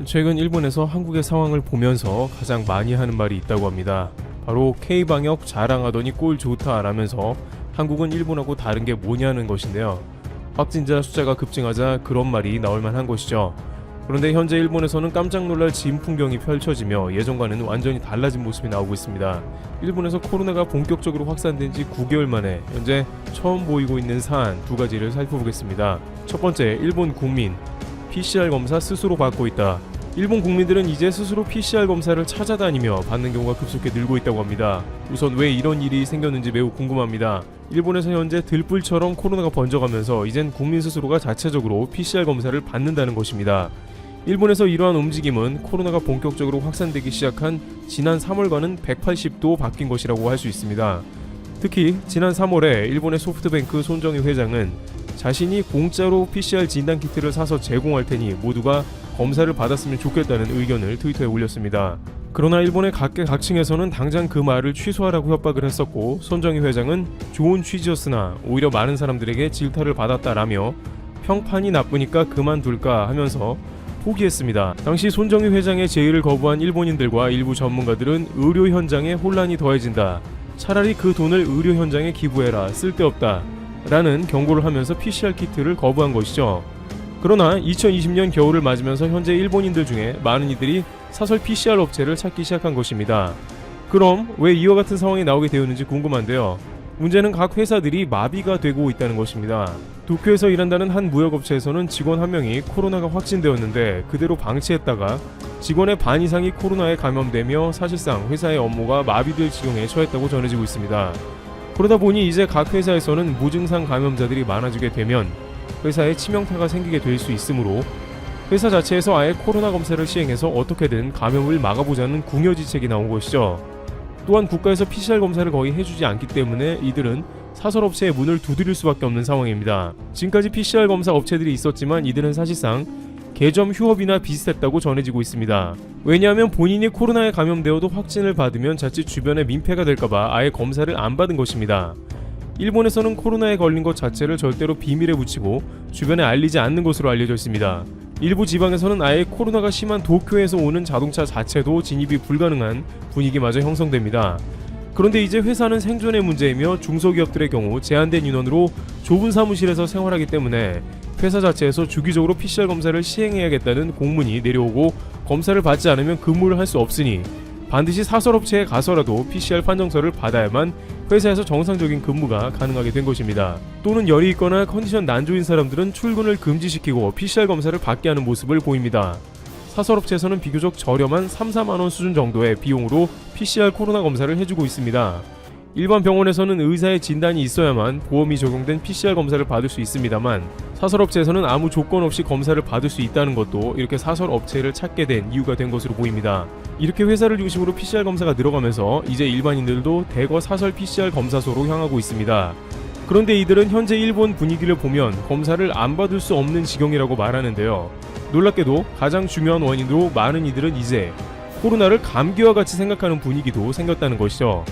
최근 일본에서 한국의 상황을 보면서 가장 많이 하는 말이 있다고 합니다. 바로 K방역 자랑하더니 꼴 좋다 라면서 한국은 일본하고 다른 게 뭐냐는 것인데요. 확진자 숫자가 급증하자 그런 말이 나올 만한 것이죠. 그런데 현재 일본에서는 깜짝 놀랄 진풍경이 펼쳐지며 예전과는 완전히 달라진 모습이 나오고 있습니다. 일본에서 코로나가 본격적으로 확산된 지 9개월 만에 현재 처음 보이고 있는 사안 두 가지를 살펴보겠습니다. 첫 번째, 일본 국민 PCR 검사 스스로 받고 있다. 일본 국민들은 이제 스스로 PCR 검사를 찾아다니며 받는 경우가 급속히 늘고 있다고 합니다. 우선 왜 이런 일이 생겼는지 매우 궁금합니다. 일본에서 현재 들불처럼 코로나가 번져가면서 이젠 국민 스스로가 자체적으로 PCR 검사를 받는다는 것입니다. 일본에서 이러한 움직임은 코로나가 본격적으로 확산되기 시작한 지난 3월과는 180도 바뀐 것이라고 할 수 있습니다. 특히 지난 3월에 일본의 소프트뱅크 손정희 회장은 자신이 공짜로 PCR 진단키트를 사서 제공할 테니 모두가 검사를 받았으면 좋겠다는 의견을 트위터에 올렸습니다. 그러나 일본의 각계각층에서는 당장 그 말을 취소하라고 협박을 했었고, 손정희 회장은 좋은 취지였으나 오히려 많은 사람들에게 질타를 받았다라며 평판이 나쁘니까 그만둘까 하면서 포기했습니다. 당시 손정희 회장의 제의를 거부한 일본인들과 일부 전문가들은 의료 현장에 혼란이 더해진다, 차라리 그 돈을 의료 현장에 기부해라, 쓸데없다 라는 경고를 하면서 PCR 키트를 거부한 것이죠. 그러나 2020년 겨울을 맞으면서 현재 일본인들 중에 많은 이들이 사설 PCR 업체를 찾기 시작한 것입니다. 그럼 왜 이와 같은 상황이 나오게 되었는지 궁금한데요. 문제는 각 회사들이 마비가 되고 있다는 것입니다. 도쿄에서 일한다는 한 무역업체에서는 직원 한 명이 코로나가 확진되었는데 그대로 방치했다가 직원의 반 이상이 코로나에 감염되며 사실상 회사의 업무가 마비될 지경에 처했다고 전해지고 있습니다. 그러다 보니 이제 각 회사에서는 무증상 감염자들이 많아지게 되면 회사에 치명타가 생기게 될 수 있으므로 회사 자체에서 아예 코로나 검사를 시행해서 어떻게든 감염을 막아보자는 궁여지책이 나온 것이죠. 또한 국가에서 PCR 검사를 거의 해주지 않기 때문에 이들은 사설업체의 문을 두드릴 수밖에 없는 상황입니다. 지금까지 PCR 검사 업체들이 있었지만 이들은 사실상 개점 휴업이나 비슷했다고 전해지고 있습니다. 왜냐하면 본인이 코로나에 감염되어도 확진을 받으면 자칫 주변에 민폐가 될까봐 아예 검사를 안 받은 것입니다. 일본에서는 코로나에 걸린 것 자체를 절대로 비밀에 붙이고 주변에 알리지 않는 것으로 알려져 있습니다. 일부 지방에서는 아예 코로나가 심한 도쿄에서 오는 자동차 자체도 진입이 불가능한 분위기마저 형성됩니다. 그런데 이제 회사는 생존의 문제이며 중소기업들의 경우 제한된 인원으로 좁은 사무실에서 생활하기 때문에 회사 자체에서 주기적으로 PCR 검사를 시행해야겠다는 공문이 내려오고 검사를 받지 않으면 근무를 할 수 없으니 반드시 사설업체에 가서라도 PCR 판정서를 받아야만 회사에서 정상적인 근무가 가능하게 된 것입니다. 또는 열이 있거나 컨디션 난조인 사람들은 출근을 금지시키고 PCR 검사를 받게 하는 모습을 보입니다. 사설업체에서는 비교적 저렴한 3-4만원 수준 정도의 비용으로 PCR 코로나 검사를 해주고 있습니다. 일반 병원에서는 의사의 진단이 있어야만 보험이 적용된 PCR 검사를 받을 수 있습니다만 사설업체에서는 아무 조건 없이 검사를 받을 수 있다는 것도 이렇게 사설업체를 찾게 된 이유가 된 것으로 보입니다. 이렇게 회사를 중심으로 PCR 검사가 늘어가면서 이제 일반인들도 대거 사설 PCR 검사소로 향하고 있습니다. 그런데 이들은 현재 일본 분위기를 보면 검사를 안 받을 수 없는 지경이라고 말하는데요. 놀랍게도 가장 중요한 원인으로 많은 이들은 이제 코로나를 감기와 같이 생각하는 분위기도 생겼다는 것이죠.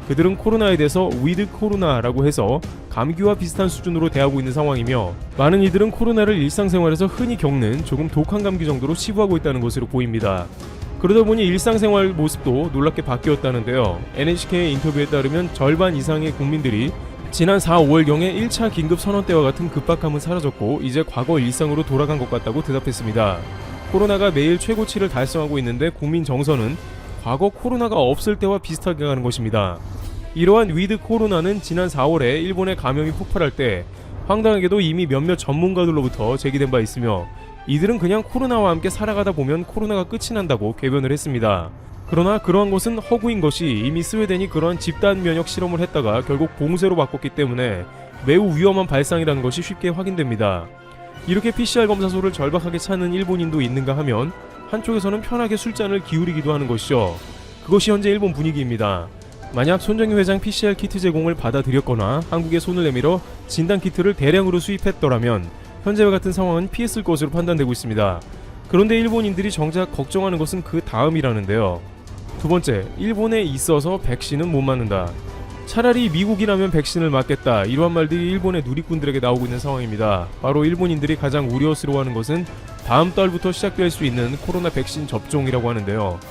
그들은 코로나에 대해서 위드 코로나라고 해서 감기와 비슷한 수준으로 대하고 있는 상황이며 많은 이들은 코로나를 일상생활에서 흔히 겪는 조금 독한 감기 정도로 치부하고 있다는 것으로 보입니다. 그러다 보니 일상생활 모습도 놀랍게 바뀌었다는데요. NHK의 인터뷰에 따르면 절반 이상의 국민들이 지난 4-5월경에 1차 긴급 선언 때와 같은 급박함은 사라졌고 이제 과거 일상으로 돌아간 것 같다고 대답했습니다. 코로나가 매일 최고치를 달성하고 있는데 국민 정서는 과거 코로나가 없을 때와 비슷하게 가는 것입니다. 이러한 위드 코로나는 지난 4월에 일본의 감염이 폭발할 때 황당하게도 이미 몇몇 전문가들로부터 제기된 바 있으며 이들은 그냥 코로나와 함께 살아가다 보면 코로나가 끝이 난다고 궤변을 했습니다. 그러나 그러한 것은 허구인 것이 이미 스웨덴이 그러한 집단 면역 실험을 했다가 결국 봉쇄로 바꿨기 때문에 매우 위험한 발상이라는 것이 쉽게 확인됩니다. 이렇게 PCR 검사소를 절박하게 찾는 일본인도 있는가 하면 한쪽에서는 편하게 술잔을 기울이기도 하는 것이죠. 그것이 현재 일본 분위기입니다. 만약 손정희 회장 PCR 키트 제공을 받아들였거나 한국에 손을 내밀어 진단키트를 대량으로 수입했더라면 현재와 같은 상황은 피했을 것으로 판단되고 있습니다. 그런데 일본인들이 정작 걱정하는 것은 그 다음이라는데요. 두 번째, 일본에 있어서 백신은 못 맞는다. 차라리 미국이라면 백신을 맞겠다, 이러한 말들이 일본의 누리꾼들에게 나오고 있는 상황입니다. 바로 일본인들이 가장 우려스러워하는 것은 다음 달부터 시작될 수 있는 코로나 백신 접종이라고 하는데요.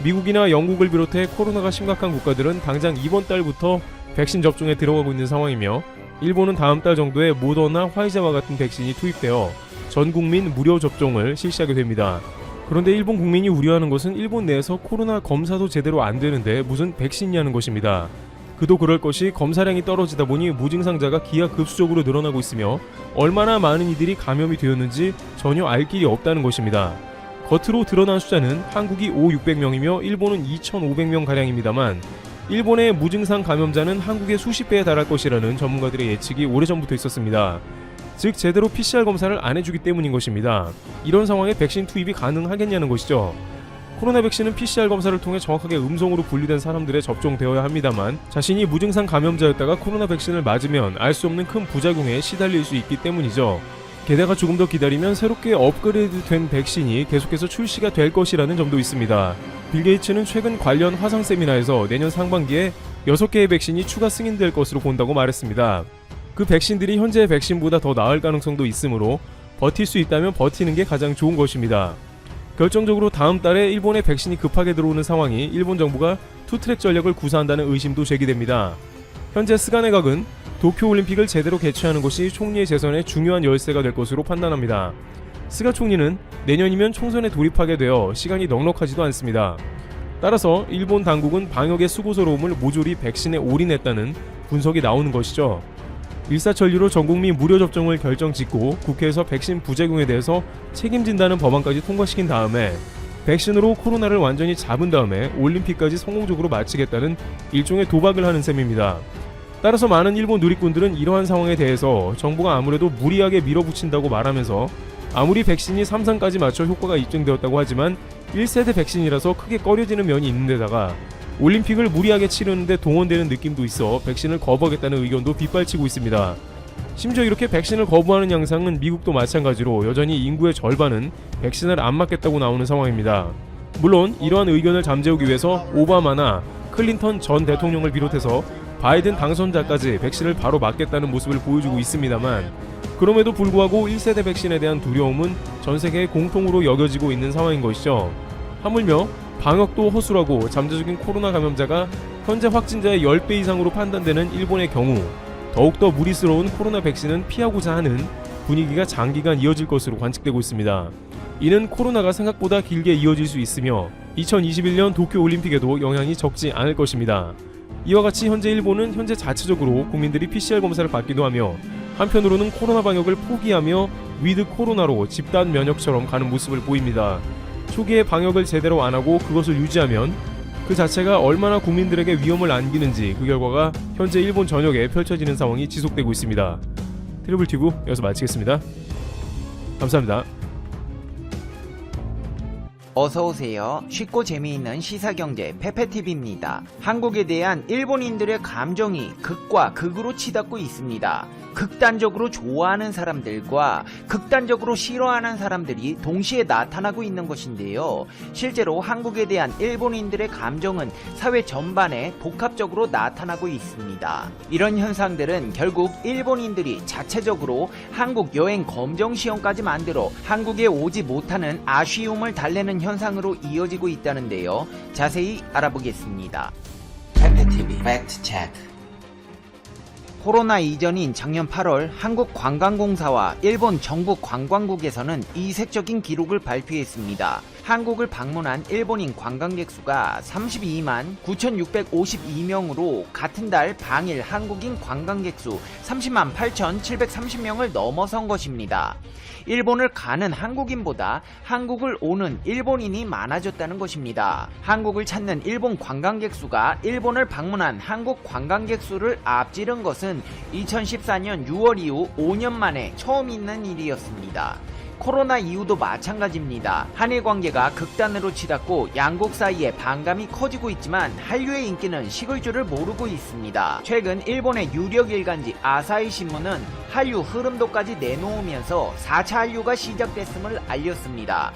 미국이나 영국을 비롯해 코로나가 심각한 국가들은 당장 이번 달부터 백신 접종에 들어가고 있는 상황이며 일본은 다음 달 정도에 모더나, 화이자와 같은 백신이 투입되어 전 국민 무료 접종을 실시하게 됩니다. 그런데 일본 국민이 우려하는 것은 일본 내에서 코로나 검사도 제대로 안 되는데 무슨 백신이냐는 것입니다. 그도 그럴 것이 검사량이 떨어지다 보니 무증상자가 기하급수적으로 늘어나고 있으며 얼마나 많은 이들이 감염이 되었는지 전혀 알 길이 없다는 것입니다. 겉으로 드러난 숫자는 한국이 5,600명이며 일본은 2,500명가량입니다만 일본의 무증상 감염자는 한국의 수십 배에 달할 것이라는 전문가들의 예측이 오래전부터 있었습니다. 즉 제대로 PCR 검사를 안 해주기 때문인 것입니다. 이런 상황에 백신 투입이 가능하겠냐는 것이죠. 코로나 백신은 PCR 검사를 통해 정확하게 음성으로 분류된 사람들에 접종되어야 합니다만 자신이 무증상 감염자였다가 코로나 백신을 맞으면 알 수 없는 큰 부작용에 시달릴 수 있기 때문이죠. 게다가 조금 더 기다리면 새롭게 업그레이드된 백신이 계속해서 출시가 될 것이라는 점도 있습니다. 빌 게이츠는 최근 관련 화상 세미나에서 내년 상반기에 6개의 백신이 추가 승인될 것으로 본다고 말했습니다. 그 백신들이 현재의 백신보다 더 나을 가능성도 있으므로 버틸 수 있다면 버티는 게 가장 좋은 것입니다. 결정적으로 다음 달에 일본에 백신이 급하게 들어오는 상황이 일본 정부가 투트랙 전략을 구사한다는 의심도 제기됩니다. 현재 스가 내각은 도쿄올림픽을 제대로 개최하는 것이 총리의 재선에 중요한 열쇠가 될 것으로 판단합니다. 스가 총리는 내년이면 총선에 돌입하게 되어 시간이 넉넉하지도 않습니다. 따라서 일본 당국은 방역의 수고스러움을 모조리 백신에 올인했다는 분석이 나오는 것이죠. 일사천리로 전국민 무료 접종을 결정짓고 국회에서 백신 부작용에 대해서 책임진다는 법안까지 통과시킨 다음에 백신으로 코로나를 완전히 잡은 다음에 올림픽까지 성공적으로 마치겠다는 일종의 도박을 하는 셈입니다. 따라서 많은 일본 누리꾼들은 이러한 상황에 대해서 정부가 아무래도 무리하게 밀어붙인다고 말하면서 아무리 백신이 3상까지 맞춰 효과가 입증되었다고 하지만 1세대 백신이라서 크게 꺼려지는 면이 있는 데다가 올림픽을 무리하게 치르는데 동원되는 느낌도 있어 백신을 거부하겠다는 의견도 빗발치고 있습니다. 심지어 이렇게 백신을 거부하는 양상은 미국도 마찬가지로 여전히 인구의 절반은 백신을 안 맞겠다고 나오는 상황입니다. 물론 이러한 의견을 잠재우기 위해서 오바마나 클린턴 전 대통령을 비롯해서 바이든 당선자까지 백신을 바로 맞겠다는 모습을 보여주고 있습니다만 그럼에도 불구하고 1세대 백신에 대한 두려움은 전 세계에 공통으로 여겨지고 있는 상황인 것이죠. 하물며 방역도 허술하고 잠재적인 코로나 감염자가 현재 확진자의 10배 이상으로 판단되는 일본의 경우 더욱더 무리스러운 코로나 백신은 피하고자 하는 분위기가 장기간 이어질 것으로 관측되고 있습니다. 이는 코로나가 생각보다 길게 이어질 수 있으며 2021년 도쿄올림픽에도 영향이 적지 않을 것입니다. 이와 같이 현재 일본은 현재 자체적으로 국민들이 PCR 검사를 받기도 하며 한편으로는 코로나 방역을 포기하며 위드 코로나로 집단 면역처럼 가는 모습을 보입니다. 초기에 방역을 제대로 안 하고 그것을 유지하면 그 자체가 얼마나 국민들에게 위험을 안기는지 그 결과가 현재 일본 전역에 펼쳐지는 상황이 지속되고 있습니다. 트리블튜브 여기서 마치겠습니다. 감사합니다. 어서오세요. 쉽고 재미있는 시사경제 페페TV입니다. 한국에 대한 일본인들의 감정이 극과 극으로 치닫고 있습니다. 극단적으로 좋아하는 사람들과 극단적으로 싫어하는 사람들이 동시에 나타나고 있는 것인데요. 실제로 한국에 대한 일본인들의 감정은 사회 전반에 복합적으로 나타나고 있습니다. 이런 현상들은 결국 일본인들이 자체적으로 한국 여행 검정 시험까지 만들어 한국에 오지 못하는 아쉬움을 달래는 현상으로 이어지고 있다는데요. 자세히 알아보겠습니다. 페페TV 팩트 체크. 코로나 이전인 작년 8월 한국관광공사와 일본 정부관광국에서는 이색적인 기록을 발표했습니다. 한국을 방문한 일본인 관광객 수가 32만 9,652명으로 같은 달 방일 한국인 관광객 수 30만 8,730명을 넘어선 것입니다. 일본을 가는 한국인보다 한국을 오는 일본인이 많아졌다는 것입니다. 한국을 찾는 일본 관광객 수가 일본을 방문한 한국 관광객 수를 앞지른 것은 2014년 6월 이후 5년 만에 처음 있는 일이었습니다. 코로나 이후도 마찬가지입니다. 한일 관계가 극단으로 치닫고 양국 사이에 반감이 커지고 있지만 한류의 인기는 식을 줄을 모르고 있습니다. 최근 일본의 유력 일간지 아사히 신문은 한류 흐름도까지 내놓으면서 4차 한류가 시작됐음을 알렸습니다.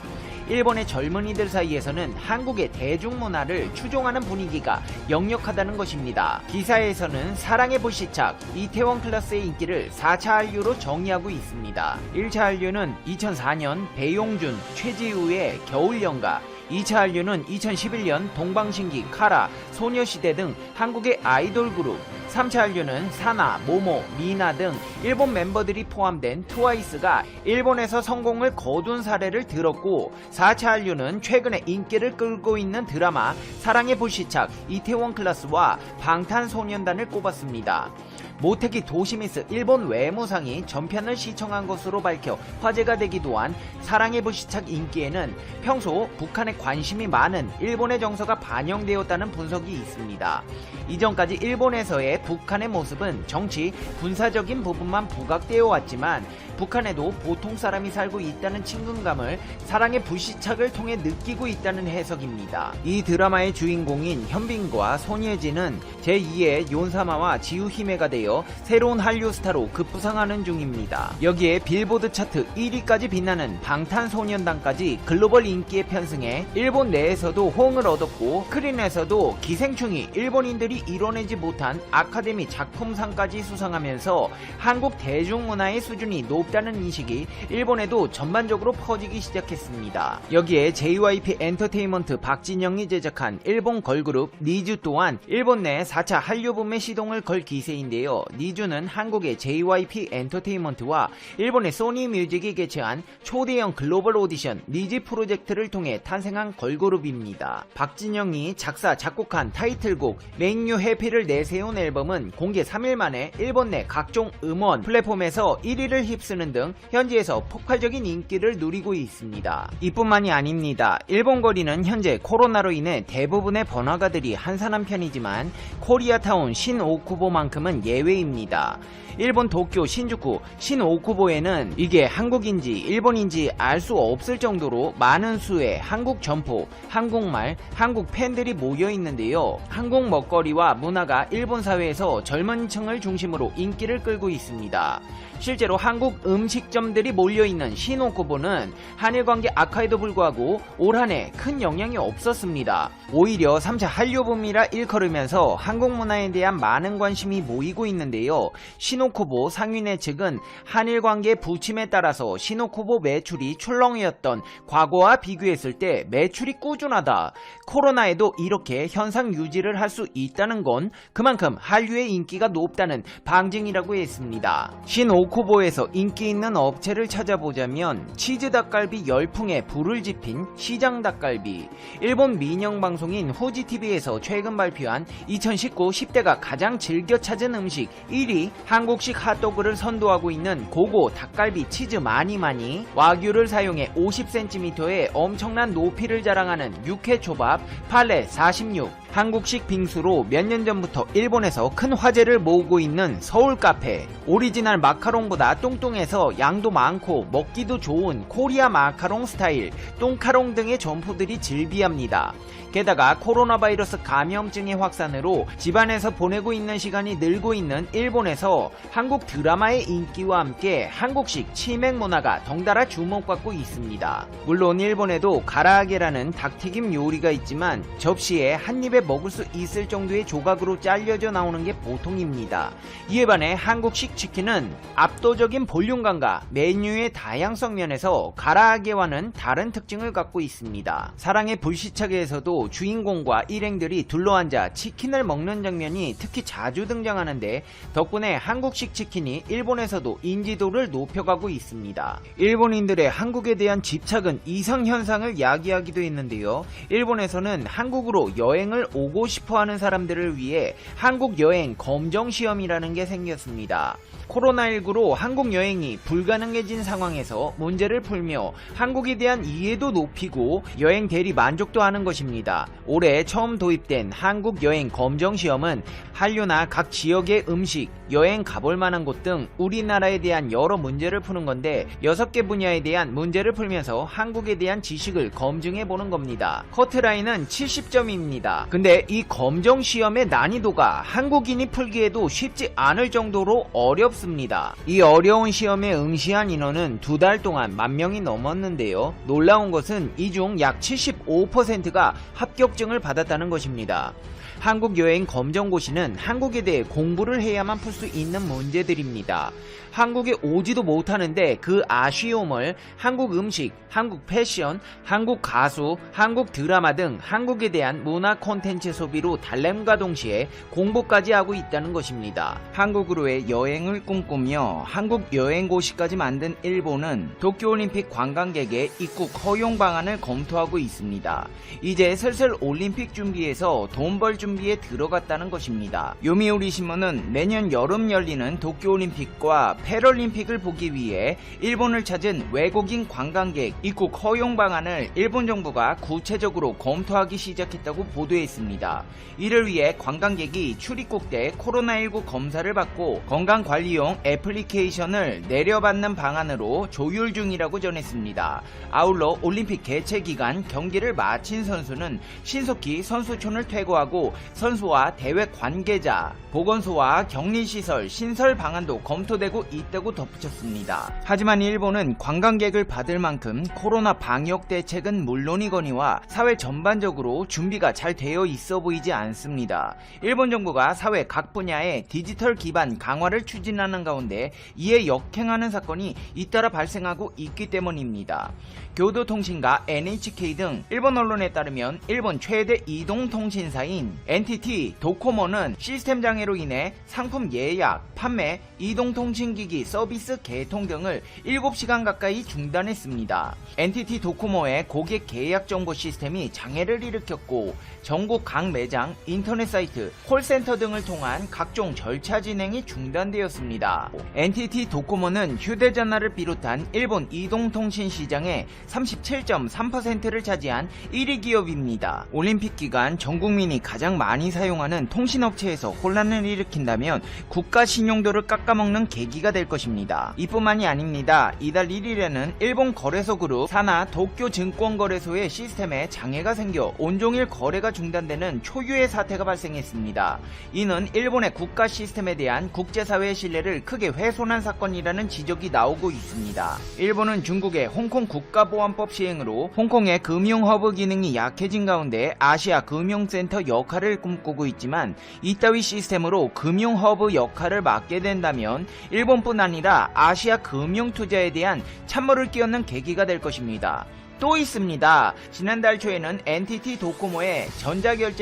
일본의 젊은이들 사이에서는 한국의 대중문화를 추종하는 분위기가 역력하다는 것입니다. 기사에서는 사랑의 불시착 이태원 클래스의 인기를 4차 한류로 정의하고 있습니다. 1차 한류는 2004년 배용준, 최지우의 겨울연가, 2차 한류는 2011년 동방신기, 카라, 소녀시대 등 한국의 아이돌 그룹, 3차 한류는 사나, 모모, 미나 등 일본 멤버들이 포함된 트와이스가 일본에서 성공을 거둔 사례를 들었고, 4차 한류는 최근에 인기를 끌고 있는 드라마 사랑의 불시착 이태원 클래스와 방탄소년단을 꼽았습니다. 모테기 도시미스 일본 외무상이 전편을 시청한 것으로 밝혀 화제가 되기도 한 사랑의 불시착 인기에는 평소 북한에 관심이 많은 일본의 정서가 반영되었다는 분석이 있습니다. 이전까지 일본에서의 북한의 모습은 정치, 군사적인 부분만 부각되어 왔지만 북한에도 보통 사람이 살고 있다는 친근감을 사랑의 불시착을 통해 느끼고 있다는 해석입니다. 이 드라마의 주인공인 현빈과 손예진은 제2의 윤사마와 지우히메가 되어 새로운 한류 스타로 급부상하는 중입니다. 여기에 빌보드 차트 1위까지 빛나는 방탄소년단까지 글로벌 인기에 편승해 일본 내에서도 호응을 얻었고, 스크린에서도 기생충이 일본인들이 이뤄내지 못한 아카데미 작품상까지 수상하면서 한국 대중문화의 수준이 높다는 인식이 일본에도 전반적으로 퍼지기 시작했습니다. 여기에 JYP 엔터테인먼트 박진영이 제작한 일본 걸그룹 니즈 또한 일본 내 4차 한류 붐의 시동을 걸 기세인데요. 니즈는 한국의 JYP 엔터테인먼트와 일본의 소니 뮤직이 개최한 초대형 글로벌 오디션 니즈 프로젝트를 통해 탄생한 걸그룹입니다. 박진영이 작사 작곡한 타이틀곡 Make You Happy를 내세운 앨범은 공개 3일 만에 일본 내 각종 음원 플랫폼에서 1위를 휩쓰는 등 현지에서 폭발적인 인기를 누리고 있습니다. 이뿐만이 아닙니다. 일본 거리는 현재 코로나로 인해 대부분의 번화가들이 한산한 편이지만 코리아타운 신오쿠보만큼은 예외입니다. 일본 도쿄 신주쿠 신오쿠보에는 이게 한국인지 일본인지 알 수 없을 정도로 많은 수의 한국 점포, 한국말, 한국 팬들이 모여 있는데요. 한국 먹거리와 문화가 일본 사회에서 젊은 층을 중심으로 인기를 끌고 있습니다. 실제로 한국 음식점들이 몰려있는 신오쿠보는 한일 관계 악화에도 불구하고 올 한 해 큰 영향이 없었습니다. 오히려 3차 한류 붐이라 일컬으면서 한국 문화에 대한 많은 관심이 모이고 있는데요. 신오쿠보 상인회 측은 한일 관계 부침에 따라서 신오쿠보 매출이 출렁이었던 과거와 비교했을 때 매출이 꾸준하다. 코로나에도 이렇게 현상 유지를 할 수 있다는 건 그만큼 한류의 인기가 높다는 방증이라고 했습니다. 신오쿠보에서 인기 있는 업체를 찾아보자면 치즈 닭갈비 열풍에 불을 지핀 시장 닭갈비, 일본 민영 방송인 후지TV에서 최근 발표한 2019 10대가 가장 즐겨 찾은 음식 1위 한국식 핫도그를 선도하고 있는 고고 닭갈비 치즈 마니마니, 와규를 사용해 50cm의 엄청난 높이를 자랑하는 육회초밥 팔레 46, 한국식 빙수로 몇 년 전부터 일본에서 큰 화제를 모으고 있는 서울 카페, 오리지널 마카롱보다 뚱뚱해서 양도 많고 먹기도 좋은 코리아 마카롱 스타일 똥카롱 등의 점포들이 즐비합니다. 게다가 코로나 바이러스 감염증의 확산으로 집안에서 보내고 있는 시간이 늘고 있는 일본에서 한국 드라마의 인기와 함께 한국식 치맥 문화가 덩달아 주목받고 있습니다. 물론 일본에도 가라아게라는 닭튀김 요리가 있지만 접시에 한 입에 먹을 수 있을 정도의 조각으로 잘려져 나오는 게 보통입니다. 이에 반해 한국식 치킨은 압도적인 볼륨감과 메뉴의 다양성 면에서 가라아게와는 다른 특징을 갖고 있습니다. 사랑의 불시착에서도 주인공과 일행들이 둘러앉아 치킨을 먹는 장면이 특히 자주 등장하는데 덕분에 한국식 치킨이 일본에서도 인지도를 높여가고 있습니다. 일본인들의 한국에 대한 집착은 이상현상을 야기하기도 했는데요. 일본에서는 한국으로 여행을 오고 싶어하는 사람들을 위해 한국 여행 검정시험이라는 게 생겼습니다. 코로나19로 한국 여행이 불가능해진 상황에서 문제를 풀며 한국에 대한 이해도 높이고 여행 대리 만족도 하는 것입니다. 올해 처음 도입된 한국 여행 검정시험은 한류나 각 지역의 음식, 여행 가볼 만한 곳 등 우리나라에 대한 여러 문제를 푸는 건데 6개 분야에 대한 문제를 풀면서 한국에 대한 지식을 검증해 보는 겁니다. 커트라인은 70점입니다. 근데 이 검정시험의 난이도가 한국인이 풀기에도 쉽지 않을 정도로 어렵습니다. 있었습니다. 이 어려운 시험에 응시한 인원은 2달 동안 10,000명이 넘었는데요. 놀라운 것은 이 중 약 75%가 합격증을 받았다는 것입니다. 한국여행검정고시는 한국에 대해 공부를 해야만 풀 수 있는 문제들입니다. 한국에 오지도 못하는데 그 아쉬움을 한국 음식, 한국 패션, 한국 가수, 한국 드라마 등 한국에 대한 문화 콘텐츠 소비로 달램과 동시에 공부까지 하고 있다는 것입니다. 한국으로의 여행을 꿈꾸며 한국 여행고시까지 만든 일본은 도쿄올림픽 관광객의 입국 허용 방안을 검토하고 있습니다. 이제 슬슬 올림픽 준비에서 돈 벌 준비에 들어갔다는 것입니다. 요미우리 신문은 내년 여름 열리는 도쿄올림픽과 패럴림픽을 보기 위해 일본을 찾은 외국인 관광객 입국 허용 방안을 일본 정부가 구체적으로 검토하기 시작했다고 보도했습니다. 이를 위해 관광객이 출입국 때 코로나19 검사를 받고 건강관리용 애플리케이션을 내려받는 방안으로 조율 중이라고 전했습니다. 아울러 올림픽 개최 기간 경기를 마친 선수는 신속히 선수촌을 퇴거하고 선수와 대회 관계자, 보건소와 격리시설 신설 방안도 검토되고 있다고 덧붙였습니다. 하지만 일본은 관광객을 받을 만큼 코로나 방역 대책은 물론이거니와 사회 전반적으로 준비가 잘 되어 있어 보이지 않습니다. 일본 정부가 사회 각 분야의 디지털 기반 강화를 추진하는 가운데 이에 역행하는 사건이 잇따라 발생하고 있기 때문입니다. 교도통신과 NHK 등 일본 언론에 따르면 일본 최대 이동통신사인 NTT 도코모는 시스템 장애로 인해 상품 예약, 판매, 이동통신기기 서비스 개통 등을 7시간 가까이 중단했습니다. NTT 도코모의 고객 계약 정보 시스템이 장애를 일으켰고 전국 각 매장, 인터넷 사이트, 콜센터 등을 통한 각종 절차 진행이 중단되었습니다. NTT 도코모는 휴대전화를 비롯한 일본 이동통신 시장의 37.3%를 차지한 1위 기업입니다. 올림픽 기간 전 국민이 가장 많이 사용하는 통신업체에서 혼란을 일으킨다면 국가 신용도를 깎아먹는 계기가 될 것입니다. 이뿐만이 아닙니다. 이달 1일에는 일본 거래소 그룹 사나 도쿄 증권거래소의 시스템에 장애가 생겨 온종일 거래가 중단되는 초유의 사태가 발생했습니다. 이는 일본의 국가 시스템에 대한 국제사회의 신뢰를 크게 훼손한 사건이라는 지적이 나오고 있습니다. 일본은 중국의 홍콩 국가보안법 시행으로 홍콩의 금융허브 기능이 약해진 가운데 아시아 금융센터 역할을 꿈꾸고 있지만 이따위 시스템으로 금융허브 역할을 맡게 된다면 일본뿐 아니라 아시아 금융투자에 대한 찬물을 끼얹는 계기가 될 것입니다. 또 있습니다. 지난달 초에는 NTT 도코모의 전자결제